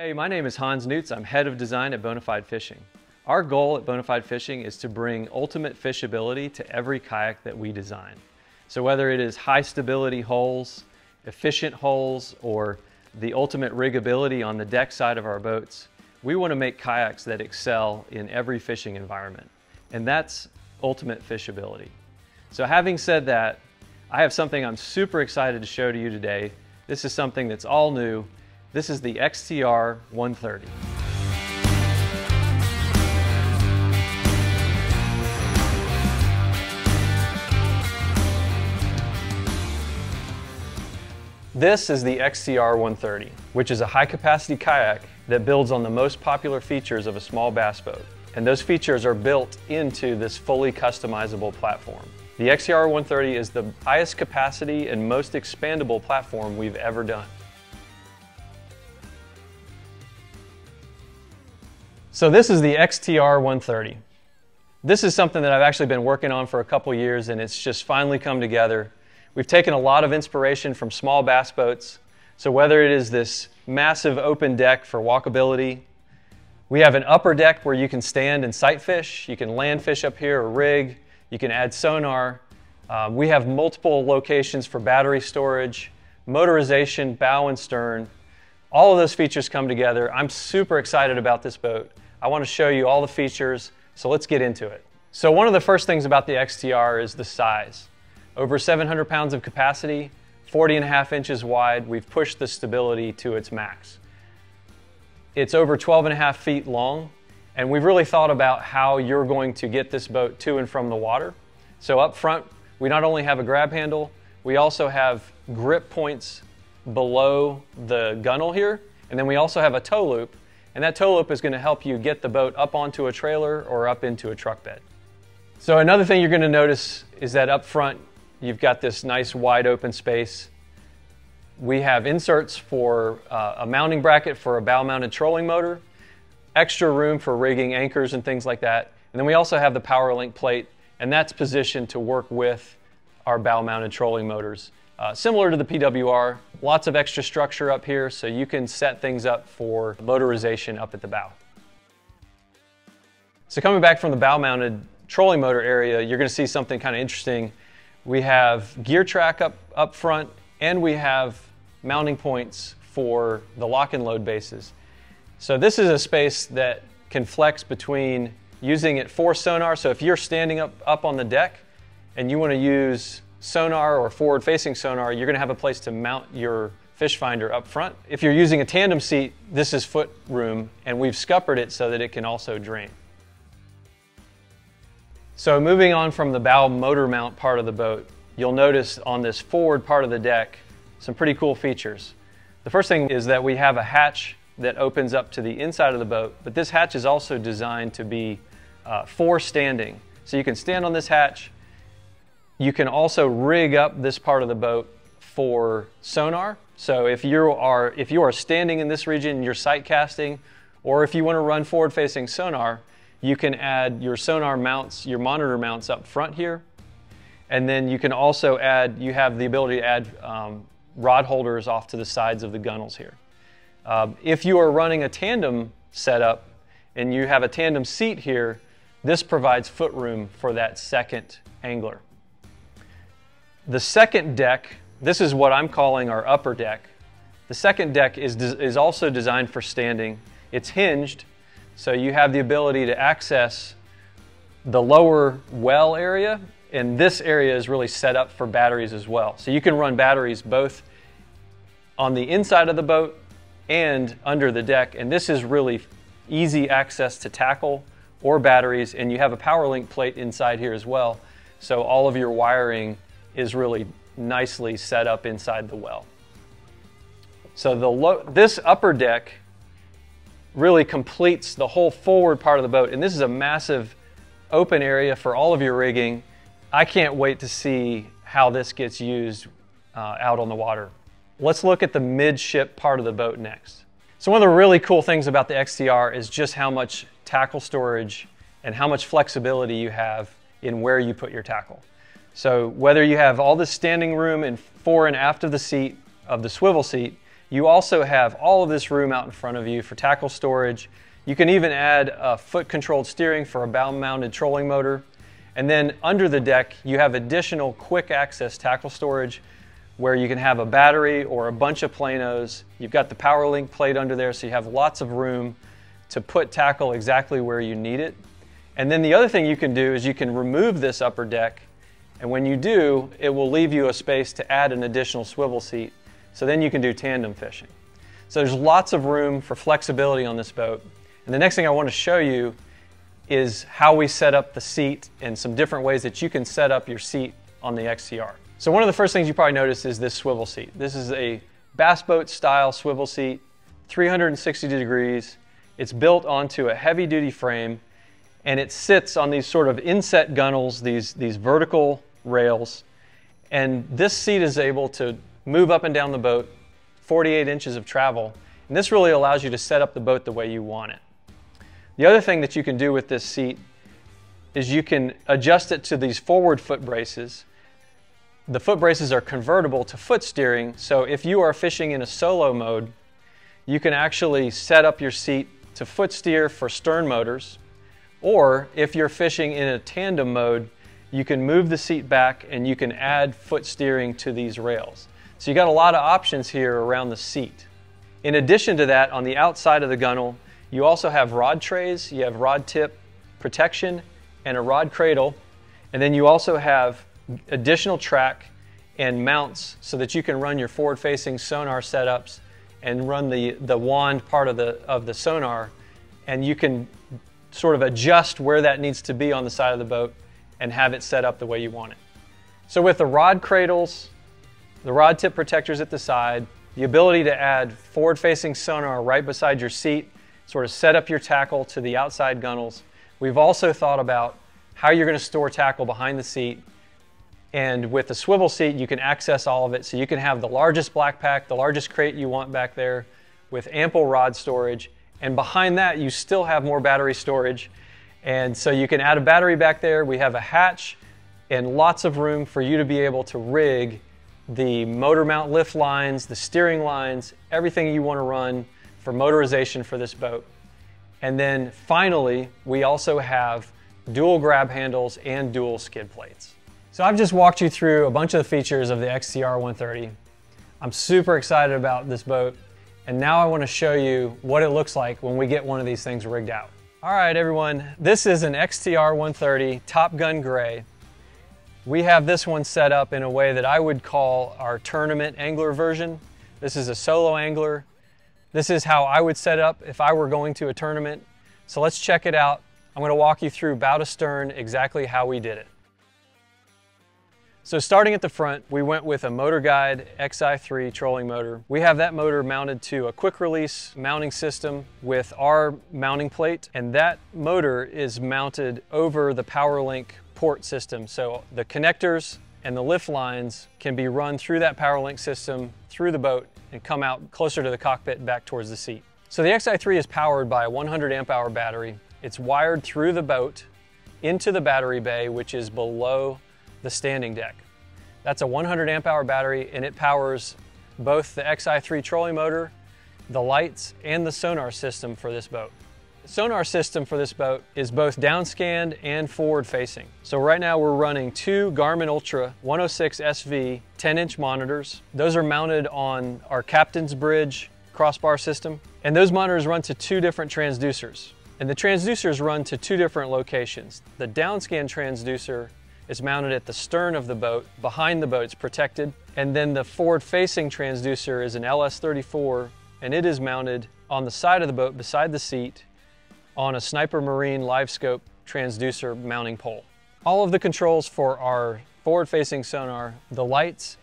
Hey, my name is Hans Newts. I'm head of design at Bonafide Fishing. Our goal at Bonafide Fishing is to bring ultimate fishability to every kayak that we design. So whether it is high stability hulls, efficient hulls, or the ultimate riggability on the deck side of our boats, we want to make kayaks that excel in every fishing environment. And that's ultimate fishability. So having said that, I have something I'm super excited to show to you today. This is something that's all new. This is the XTR130. This is the XTR130, which is a high-capacity kayak that builds on the most popular features of a small bass boat. And those features are built into this fully customizable platform. The XTR130 is the highest capacity and most expandable platform we've ever done. So this is the XTR130. This is something that I've actually been working on for a couple years, and it's just finally come together. We've taken a lot of inspiration from small bass boats. So whether it is this massive open deck for walkability, we have an upper deck where you can stand and sight fish. You can land fish up here or rig. You can add sonar. We have multiple locations for battery storage, motorization, bow and stern. All of those features come together. I'm super excited about this boat. I want to show you all the features, so let's get into it. So one of the first things about the XTR is the size. Over 700 pounds of capacity, 40.5 inches wide. We've pushed the stability to its max. It's over 12.5 feet long, and we've really thought about how you're going to get this boat to and from the water. So up front, we not only have a grab handle, we also have grip points below the gunnel here, and then we also have a tow loop, and that tow loop is going to help you get the boat up onto a trailer or up into a truck bed. So another thing you're going to notice is that up front you've got this nice wide open space. We have inserts for a mounting bracket for a bow mounted trolling motor, extra room for rigging anchors and things like that, and then we also have the PowerLink plate, and that's positioned to work with our bow mounted trolling motors. Similar to the PWR, lots of extra structure up here so you can set things up for motorization up at the bow. So coming back from the bow mounted trolling motor area, you're going to see something kind of interesting. We have gear track up front, and we have mounting points for the lock and load bases. So this is a space that can flex between using it for sonar. So if you're standing up on the deck and you want to use sonar or forward-facing sonar, you're going to have a place to mount your fish finder up front. If you're using a tandem seat, this is foot room, and we've scuppered it so that it can also drain. So moving on from the bow motor mount part of the boat, you'll notice on this forward part of the deck some pretty cool features. The first thing is that we have a hatch that opens up to the inside of the boat, but this hatch is also designed to be for standing. So you can stand on this hatch. You can also rig up this part of the boat for sonar. So if you are standing in this region, you're sight casting, or if you want to run forward-facing sonar, you can add your sonar mounts, your monitor mounts up front here. And then you can also you have the ability to add rod holders off to the sides of the gunnels here. If you are running a tandem setup and you have a tandem seat here, this provides foot room for that second angler. The second deck, this is what I'm calling our upper deck. The second deck is also designed for standing. It's hinged, so you have the ability to access the lower well area, and this area is really set up for batteries as well. So you can run batteries both on the inside of the boat and under the deck, and this is really easy access to tackle or batteries, and you have a PowerLink plate inside here as well, so all of your wiring is really nicely set up inside the well. So this upper deck really completes the whole forward part of the boat, and this is a massive open area for all of your rigging. I can't wait to see how this gets used out on the water. Let's look at the midship part of the boat next. So one of the really cool things about the XTR is just how much tackle storage and how much flexibility you have in where you put your tackle. So whether you have all this standing room in fore and aft of the seat, of the swivel seat, You also have all of this room out in front of you for tackle storage. You can even add a foot-controlled steering for a bow-mounted trolling motor. And then under the deck, you have additional quick access tackle storage where you can have a battery or a bunch of planos. You've got the PowerLink plate under there, so you have lots of room to put tackle exactly where you need it. And then the other thing you can do is you can remove this upper deck, and when you do, it will leave you a space to add an additional swivel seat. So then you can do tandem fishing. So there's lots of room for flexibility on this boat. And the next thing I want to show you is how we set up the seat and some different ways that you can set up your seat on the XTR. So one of the first things you probably notice is this swivel seat. This is a bass boat style swivel seat, 360 degrees. It's built onto a heavy duty frame, and it sits on these sort of inset gunnels, these vertical rails. And this seat is able to move up and down the boat, 48 inches of travel. And this really allows you to set up the boat the way you want it. The other thing that you can do with this seat is you can adjust it to these forward foot braces. The foot braces are convertible to foot steering, so if you are fishing in a solo mode, you can actually set up your seat to foot steer for stern motors, or if you're fishing in a tandem mode, you can move the seat back and you can add foot steering to these rails. So you got a lot of options here around the seat. In addition to that, on the outside of the gunnel, you also have rod trays, you have rod tip protection and a rod cradle, and then you also have additional track and mounts so that you can run your forward-facing sonar setups and run the wand part of the sonar, and you can sort of adjust where that needs to be on the side of the boat and have it set up the way you want it. So with the rod cradles, the rod tip protectors at the side, the ability to add forward-facing sonar right beside your seat, sort of set up your tackle to the outside gunnels. We've also thought about how you're going to store tackle behind the seat. And with the swivel seat, you can access all of it. So you can have the largest black pack, the largest crate you want back there with ample rod storage. And behind that, you still have more battery storage. And so you can add a battery back there. We have a hatch and lots of room for you to be able to rig the motor mount lift lines, the steering lines, everything you want to run for motorization for this boat. And then finally, we also have dual grab handles and dual skid plates. So I've just walked you through a bunch of the features of the XTR130. I'm super excited about this boat, and now I want to show you what it looks like when we get one of these things rigged out. All right, everyone, this is an XTR130 Top Gun Gray. We have this one set up in a way that I would call our tournament angler version. This is a solo angler. This is how I would set up if I were going to a tournament. So let's check it out. I'm going to walk you through bow to stern exactly how we did it. So starting at the front, we went with a Motor Guide XI3 trolling motor. We have that motor mounted to a quick release mounting system with our mounting plate, and that motor is mounted over the PowerLink port system. So the connectors and the lift lines can be run through that PowerLink system through the boat and come out closer to the cockpit and back towards the seat. So the XI3 is powered by a 100 amp hour battery. It's wired through the boat into the battery bay, which is below the standing deck. That's a 100 amp hour battery, and it powers both the XI3 trolling motor, the lights, and the sonar system for this boat. The sonar system for this boat is both downscanned and forward facing. So right now we're running two Garmin Ultra 106 SV 10-inch monitors. Those are mounted on our Captain's Bridge crossbar system, and those monitors run to two different transducers. And the transducers run to two different locations. The downscan transducer is mounted at the stern of the boat, behind the boat, it's protected. And then the forward-facing transducer is an LS34, and it is mounted on the side of the boat beside the seat on a Sniper Marine live scope transducer mounting pole. All of the controls for our forward-facing sonar, the lights,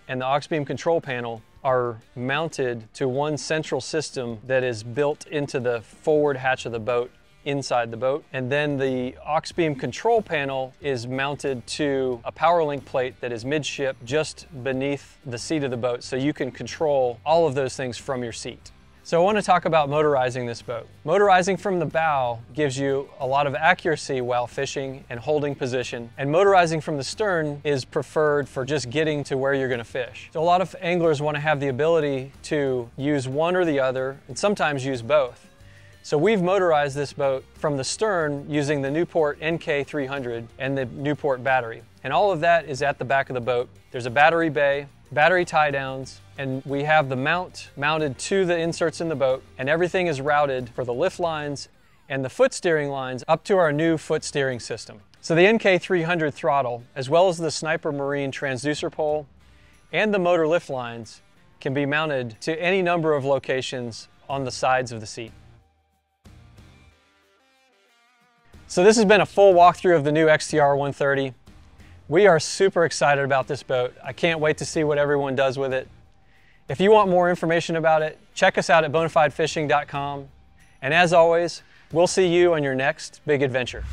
and the aux beam control panel are mounted to one central system that is built into the forward hatch of the boat inside the boat. And then the aux beam control panel is mounted to a PowerLink plate that is midship just beneath the seat of the boat, so you can control all of those things from your seat. So I want to talk about motorizing this boat. Motorizing from the bow gives you a lot of accuracy while fishing and holding position, and motorizing from the stern is preferred for just getting to where you're going to fish. So a lot of anglers want to have the ability to use one or the other, and sometimes use both. So we've motorized this boat from the stern using the Newport NK300 and the Newport battery. And all of that is at the back of the boat. There's a battery bay, battery tie downs, and we have the mount mounted to the inserts in the boat, and everything is routed for the lift lines and the foot steering lines up to our new foot steering system. So the NK300 throttle, as well as the Sniper Marine transducer pole and the motor lift lines, can be mounted to any number of locations on the sides of the seat. So this has been a full walkthrough of the new XTR130. We are super excited about this boat. I can't wait to see what everyone does with it. If you want more information about it, check us out at bonafidefishing.com. And as always, we'll see you on your next big adventure.